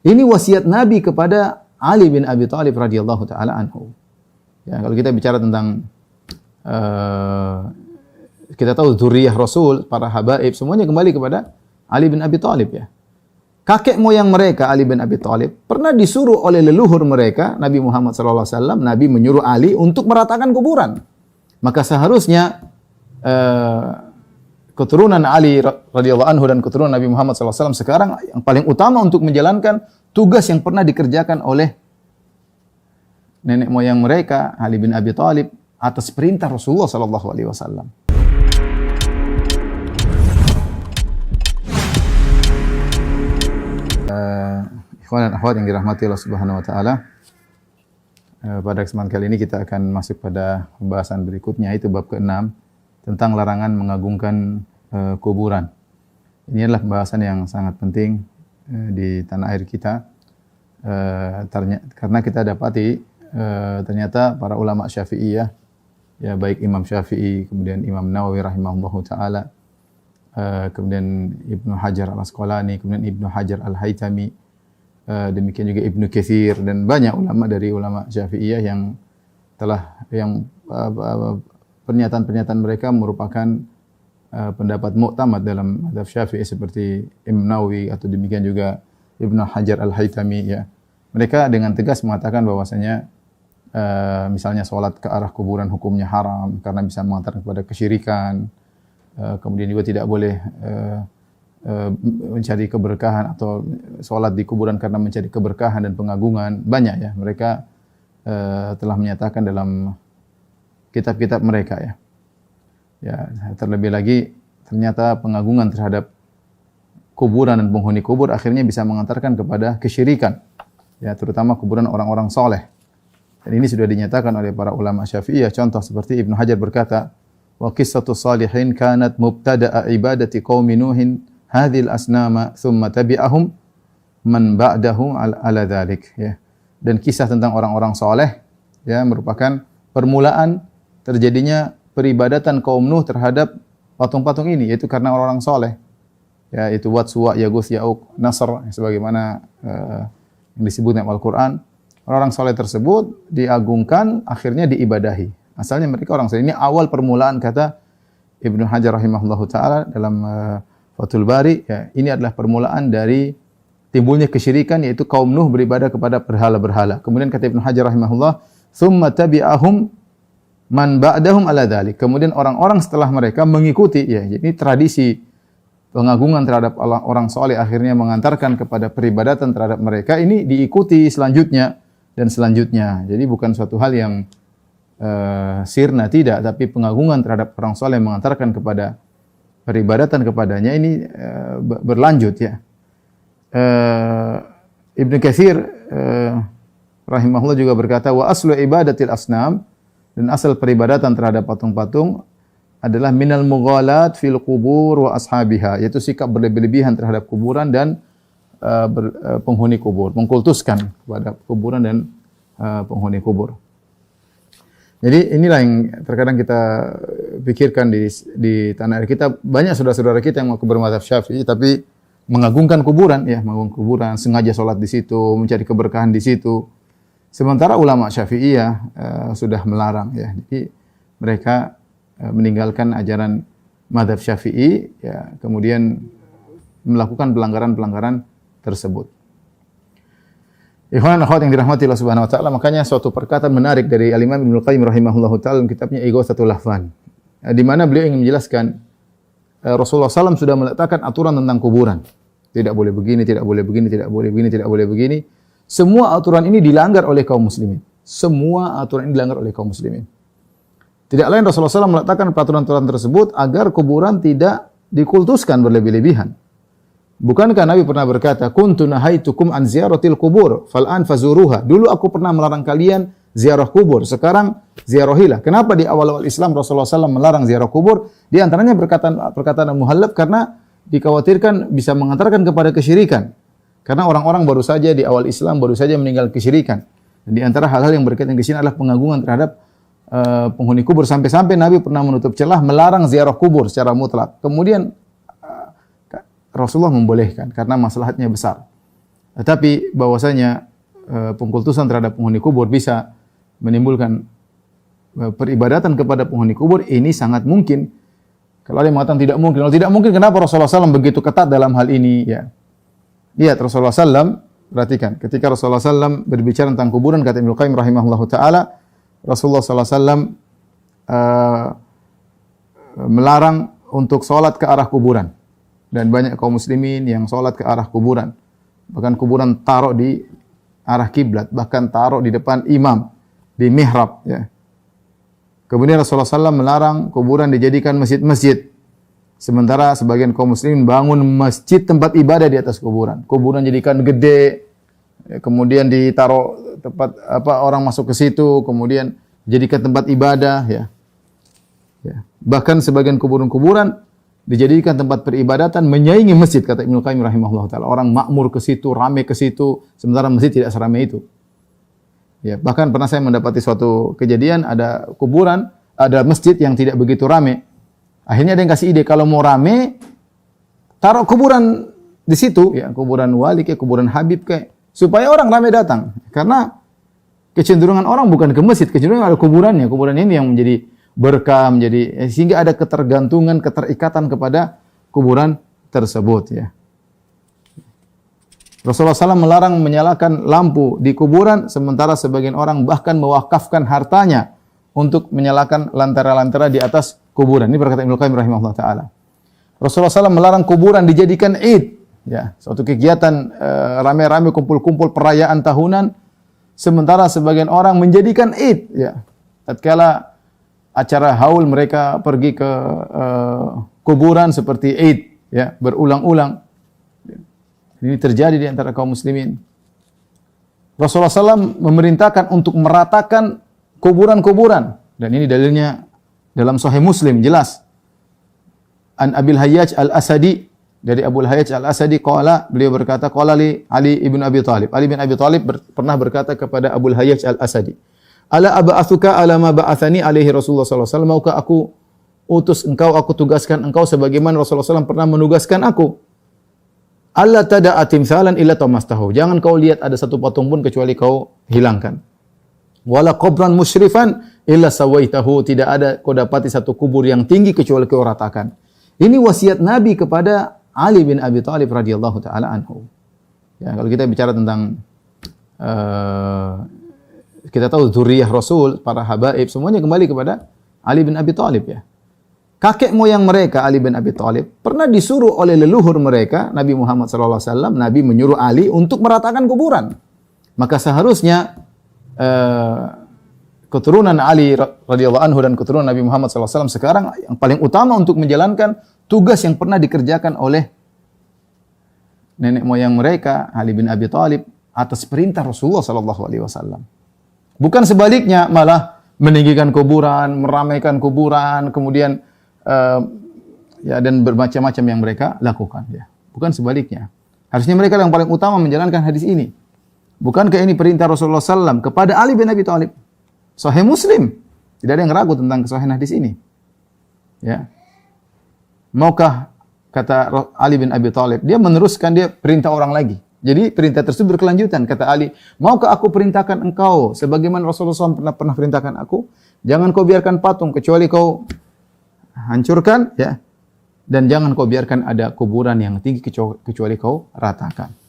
Ini wasiat Nabi kepada Ali bin Abi Thalib radhiyallahu taala anhu. Ya, kalau kita bicara tentang kita tahu zuriyah Rasul, para habaib semuanya kembali kepada Ali bin Abi Thalib ya. Kakek moyang mereka Ali bin Abi Thalib pernah disuruh oleh leluhur mereka Nabi Muhammad sallallahu alaihi wasallam, Nabi menyuruh Ali untuk meratakan kuburan. Maka seharusnya keturunan Ali radhiyallahu anhu dan keturunan Nabi Muhammad sallallahu alaihi wasallam sekarang yang paling utama untuk menjalankan tugas yang pernah dikerjakan oleh nenek moyang mereka Ali bin Abi Thalib atas perintah Rasulullah sallallahu alaihi wasallam. Ikhwan dan akhwat yang dirahmati Allah Subhanahu wa taala. Pada kesempatan kali ini kita akan masuk pada pembahasan berikutnya, yaitu bab ke-6 tentang larangan mengagungkan kuburan. Ini adalah pembahasan yang sangat penting di tanah air kita, karena kita dapati ternyata para ulama Syafi'iyah, ya baik Imam Syafi'i, kemudian Imam Nawawi rahimahullahu taala, kemudian Ibnu Hajar Al-Asqalani, kemudian Ibnu Hajar Al-Haytami, demikian juga Ibnu Katsir dan banyak ulama dari ulama Syafi'iyah yang pernyataan-pernyataan mereka merupakan pendapat muktamad dalam mazhab Syafi'i seperti Imam Nawawi atau demikian juga Ibnu Hajar Al-Haytami ya. Mereka dengan tegas mengatakan bahwasanya misalnya salat ke arah kuburan hukumnya haram karena bisa mengantarkan kepada kesyirikan. Kemudian juga tidak boleh mencari keberkahan atau sholat di kuburan karena mencari keberkahan dan pengagungan. Banyak ya mereka telah menyatakan dalam kitab-kitab mereka ya. Ya, terlebih lagi ternyata pengagungan terhadap kuburan dan penghuni kubur akhirnya bisa mengantarkan kepada kesyirikan. Ya, terutama kuburan orang-orang soleh. Dan ini sudah dinyatakan oleh para ulama Syafi'iyah. Contoh seperti Ibnu Hajar berkata, wa qissatu salihin kanat mubtada'a ibadati qaumi Nuhin hadhil asnama thumma tabi'ahum man ba'dahum ala dhalik ya. Dan kisah tentang orang-orang saleh ya merupakan permulaan terjadinya peribadatan kaum Nuh terhadap patung-patung ini, yaitu karena orang-orang saleh. Ya, itu Wad, Suwa, Yaguth, Ya'uq, Nasr sebagaimana yang disebut dalam Al-Qur'an. Orang-orang saleh tersebut diagungkan, akhirnya diibadahi. Asalnya mereka orang saleh. Ini awal permulaan kata Ibnu Hajar rahimahullahu taala dalam Fathul Bari ya, ini adalah permulaan dari timbulnya kesyirikan, yaitu kaum Nuh beribadah kepada berhala-berhala. Kemudian kata Ibnu Hajar rahimahullah, "Tsumma tabi'ahum man ba'dahum ala dzalik." Kemudian orang-orang setelah mereka mengikuti ya. Jadi tradisi pengagungan terhadap orang saleh akhirnya mengantarkan kepada peribadatan terhadap mereka, ini diikuti selanjutnya dan selanjutnya. Jadi bukan suatu hal yang sirna, tidak, tapi pengagungan terhadap orang saleh mengantarkan kepada peribadatan kepadanya ini berlanjut ya. Ibnu Katsir rahimahullah juga berkata, wa aslu ibadatil asnam, dan asal peribadatan terhadap patung-patung adalah minal mughalat fil qubur wa ashabiha, yaitu sikap berlebih-lebihan terhadap kuburan dan penghuni kubur, mengkultuskan kepada kuburan dan penghuni kubur. Jadi inilah yang terkadang kita pikirkan di tanah air kita. Banyak saudara-saudara kita yang mau bermadzhab Syafi'i tapi mengagungkan kuburan ya, mengagungkan kuburan, sengaja sholat di situ, mencari keberkahan di situ. Sementara ulama Syafi'iyah sudah melarang ya. Jadi mereka meninggalkan ajaran mazhab Syafi'i ya, kemudian melakukan pelanggaran-pelanggaran tersebut. Ikhwan akhwat yang dirahmati Allah Subhanahu wa taala, makanya suatu perkataan menarik dari Al-Imam Ibnu Qayyim rahimahullahu taala dalam kitabnya Ighatsatul Lahfan, di mana beliau ingin menjelaskan Rasulullah SAW sudah meletakkan aturan tentang kuburan. Tidak boleh begini, tidak boleh begini, tidak boleh begini, tidak boleh begini. Semua aturan ini dilanggar oleh kaum muslimin. Semua aturan ini dilanggar oleh kaum muslimin. Tidak lain Rasulullah SAW meletakkan peraturan-peraturan tersebut agar kuburan tidak dikultuskan berlebih-lebihan. Bukankah Nabi pernah berkata, "Kuntu nahaitukum an ziyaratil kubur, fal'an fazuruha." Dulu aku pernah melarang kalian ziarah kubur, sekarang ziarahilah. Kenapa di awal-awal Islam Rasulullah SAW melarang ziarah kubur? Di antaranya perkataan Muhallab karena dikhawatirkan bisa mengantarkan kepada kesyirikan. Karena orang-orang baru saja di awal Islam baru saja meninggal kesyirikan. Dan di antara hal-hal yang berkaitan di sini adalah pengagungan terhadap penghuni kubur, sampai-sampai Nabi pernah menutup celah melarang ziarah kubur secara mutlak. Kemudian Rasulullah membolehkan karena maslahatnya besar. Tetapi bahwasanya pengkultusan terhadap penghuni kubur bisa menimbulkan peribadatan kepada penghuni kubur, ini sangat mungkin. Kalau ada yang mengatakan tidak mungkin, kalau tidak mungkin, kenapa Rasulullah SAW begitu ketat dalam hal ini? Ya, lihat Rasulullah SAW, perhatikan, ketika Rasulullah SAW berbicara tentang kuburan, kata Ibnu Qayyim rahimahullahu taala, Rasulullah SAW melarang untuk sholat ke arah kuburan, dan banyak kaum muslimin yang sholat ke arah kuburan, bahkan kuburan taruh di arah kiblat, bahkan taruh di depan imam di mihrab. Ya. Kemudian Rasulullah SAW melarang kuburan dijadikan masjid-masjid. Sementara sebagian kaum muslimin bangun masjid tempat ibadah di atas kuburan. Kuburan jadikan gede, kemudian ditaruh tempat orang masuk ke situ, kemudian jadikan tempat ibadah. Ya. Bahkan sebagian kuburan-kuburan dijadikan tempat peribadatan menyaingi masjid, kata Ibnu Qayyim rahimahullah taala. Orang makmur ke situ, ramai ke situ, sementara masjid tidak seramai itu. Ya, bahkan pernah saya mendapati suatu kejadian, ada kuburan, ada masjid yang tidak begitu ramai. Akhirnya ada yang kasih ide, kalau mau ramai, taruh kuburan di situ, ya, kuburan wali kayak kuburan habib kayak, supaya orang ramai datang. Karena kecenderungan orang bukan ke masjid, kecenderungan ada kuburannya. Kuburan ini yang menjadi berkah, menjadi sehingga ada ketergantungan, keterikatan kepada kuburan tersebut. Ya. Rasulullah SAW melarang menyalakan lampu di kuburan, sementara sebagian orang bahkan mewakafkan hartanya untuk menyalakan lantara-lantara di atas kuburan. Ini berkata Ibnu Qayyim rahimahullah taala. Rasulullah SAW melarang kuburan dijadikan id, ya, suatu kegiatan ramai-ramai kumpul-kumpul perayaan tahunan, sementara sebagian orang menjadikan id, ya. Tatkala acara haul mereka pergi ke kuburan seperti id, ya, berulang-ulang. Ini terjadi di antara kaum muslimin. Rasulullah SAW memerintahkan untuk meratakan kuburan-kuburan. Dan ini dalilnya dalam Sahih Muslim, jelas. An Abil Hayyaj Al-Asadi, dari Abu Hayyaj Al-Asadi, beliau berkata, qala li Ali ibn Abi Thalib. Ali bin Abi Thalib pernah berkata kepada Abu Hayyaj Al-Asadi, ala aba'athuka ala ma ba'athani alaihi Rasulullah SAW. Maukah aku utus engkau, aku tugaskan engkau sebagaimana Rasulullah SAW pernah menugaskan aku? Allah tada'a timsalan illa tamastahu. Jangan kau lihat ada satu patung pun kecuali kau hilangkan. Wala qabran musyrifan illa sawaitahu. Tidak ada kau dapati satu kubur yang tinggi kecuali kau ratakan. Ini wasiat Nabi kepada Ali bin Abi Thalib radhiyallahu taala anhu. Ya, kalau kita bicara tentang kita tahu zuriyah Rasul, para habaib semuanya kembali kepada Ali bin Abi Thalib, ya. Kakek moyang mereka, Ali bin Abi Thalib, pernah disuruh oleh leluhur mereka, Nabi Muhammad SAW, Nabi menyuruh Ali untuk meratakan kuburan. Maka seharusnya keturunan Ali radhiyallahu anhu dan keturunan Nabi Muhammad SAW sekarang yang paling utama untuk menjalankan tugas yang pernah dikerjakan oleh nenek moyang mereka, Ali bin Abi Thalib, atas perintah Rasulullah SAW. Bukan sebaliknya, malah meninggikan kuburan, meramaikan kuburan, kemudian ya, dan bermacam-macam yang mereka lakukan, ya. Bukan sebaliknya. Harusnya mereka yang paling utama menjalankan hadis ini. Bukankah ini perintah Rasulullah SAW kepada Ali bin Abi Thalib? Sahih Muslim. Tidak ada yang ragu tentang kesahihan hadis ini. Ya. Maukah, kata Ali bin Abi Thalib, dia meneruskan, dia perintah orang lagi. Jadi perintah tersebut berkelanjutan. Kata Ali, maukah aku perintahkan engkau sebagaimana Rasulullah SAW pernah perintahkan aku? Jangan kau biarkan patung kecuali kau hancurkan, ya, dan jangan kau biarkan ada kuburan yang tinggi kecuali kau ratakan.